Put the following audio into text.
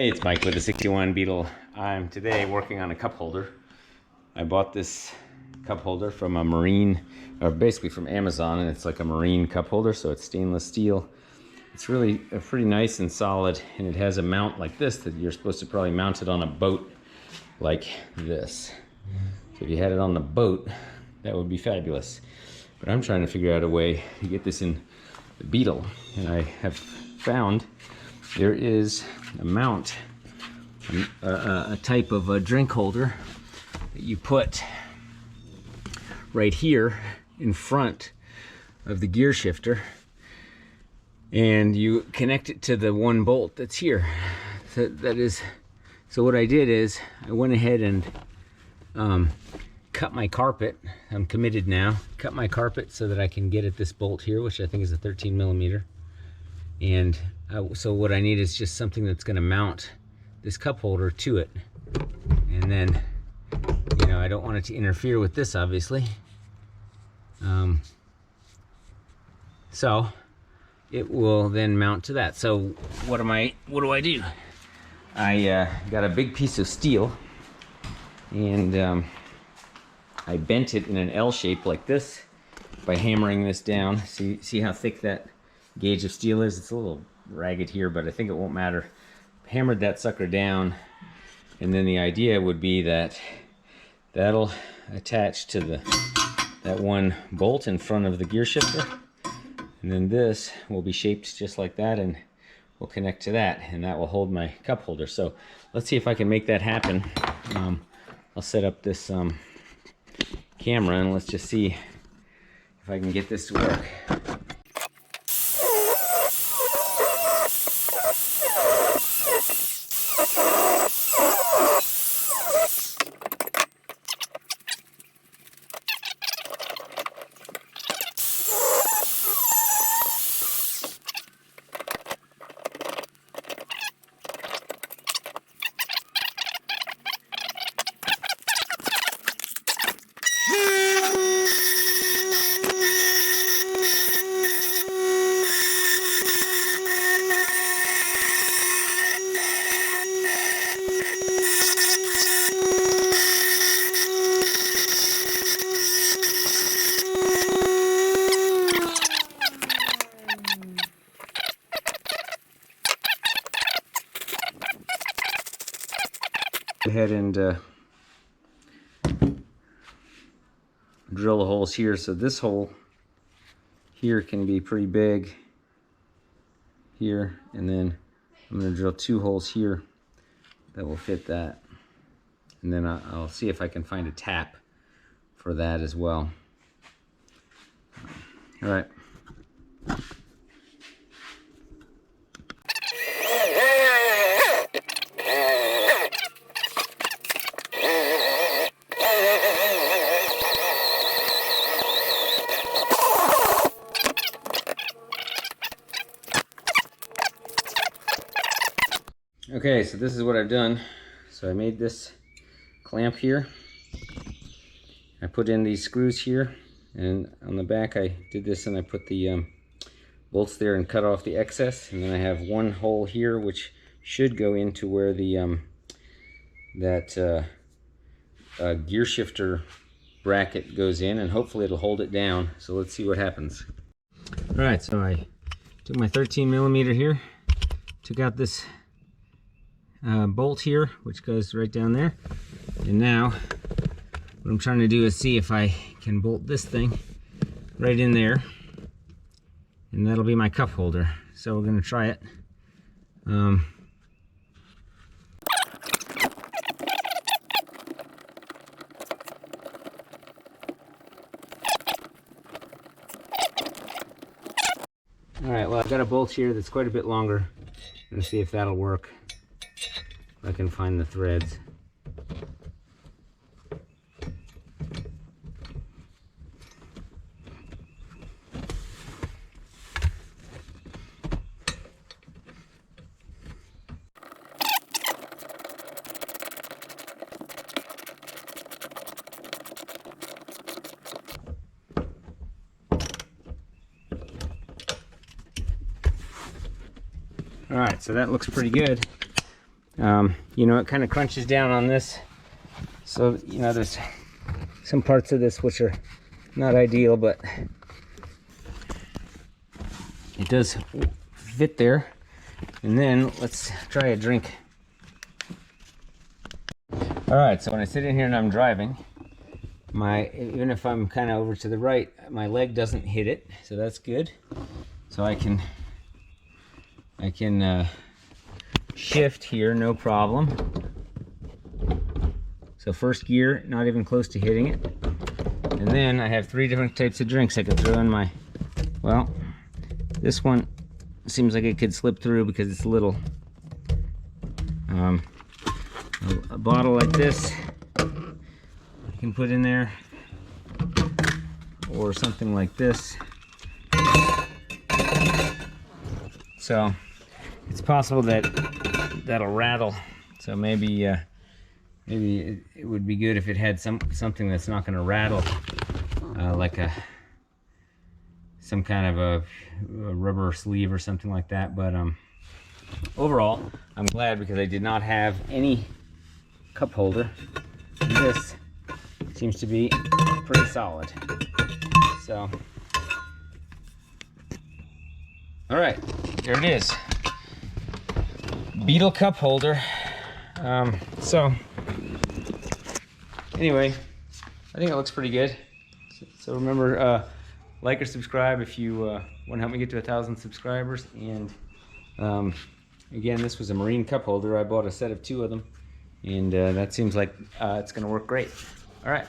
Hey, it's Mike with the 61 Beetle. I'm today working on a cup holder. I bought this cup holder from a marine, or basically from Amazon, and it's like a marine cup holder, so it's stainless steel. It's really pretty nice and solid, and it has a mount like this that you're supposed to probably mount it on a boat like this. So if you had it on the boat, that would be fabulous. But I'm trying to figure out a way to get this in the Beetle, and I have found there is a mount, a type of a drink holder that you put right here in front of the gear shifter, and you connect it to the one bolt that's here. So what I did is I went ahead and cut my carpet. I'm committed now. Cut my carpet so that I can get at this bolt here, which I think is a 13 millimeter. And so what I need is just something that's going to mount this cup holder to it. And then, you know, I don't want it to interfere with this, obviously. So it will then mount to that. So what do I do? I got a big piece of steel, and I bent it in an L shape like this by hammering this down. See how thick that gauge of steel is? It's a little ragged here, but I think it won't matter. Hammered that sucker down, and then the idea would be that that'll attach to that one bolt in front of the gear shifter, and then this will be shaped just like that and will connect to that, and that will hold my cup holder. So let's see if I can make that happen. I'll set up this camera and let's just see if I can get this to work. Go ahead and drill the holes here. So this hole here can be pretty big here, and then I'm going to drill 2 holes here that will fit that, and then I'll see if I can find a tap for that as well. All right. Okay, so this is what I've done. So I made this clamp here. I put in these screws here, and on the back I did this, and I put the bolts there and cut off the excess. And then I have one hole here which should go into where the gear shifter bracket goes in, and hopefully it'll hold it down. So let's see what happens. All right, so I took my 13 millimeter here, took out this bolt here, which goes right down there, and now what I'm trying to do is see if I can bolt this thing right in there, and that'll be my cup holder. So we're going to try it. Alright, well, I've got a bolt here that's quite a bit longer. Let's see if that'll work. If I can find the threads. All right, so that looks pretty good. You know, it kind of crunches down on this. So, you know, there's some parts of this which are not ideal, but it does fit there. And then let's try a drink. All right, so when I sit in here and I'm driving, even if I'm kind of over to the right, my leg doesn't hit it, so that's good. So I can shift here, no problem. So first gear, not even close to hitting it. And then I have 3 different types of drinks I could throw in my, well, this one seems like it could slip through because it's little. A bottle like this you can put in there, or something like this. So it's possible that that'll rattle. So maybe maybe it would be good if it had something that's not going to rattle, like some kind of a rubber sleeve or something like that. But overall, I'm glad because I did not have any cup holder. And this seems to be pretty solid. So, all right, there it is. Beetle cup holder. So anyway, I think it looks pretty good. So remember, like or subscribe if you want to help me get to 1,000 subscribers. And again, this was a marine cup holder. I bought a set of 2 of them, and that seems like it's going to work great. All right.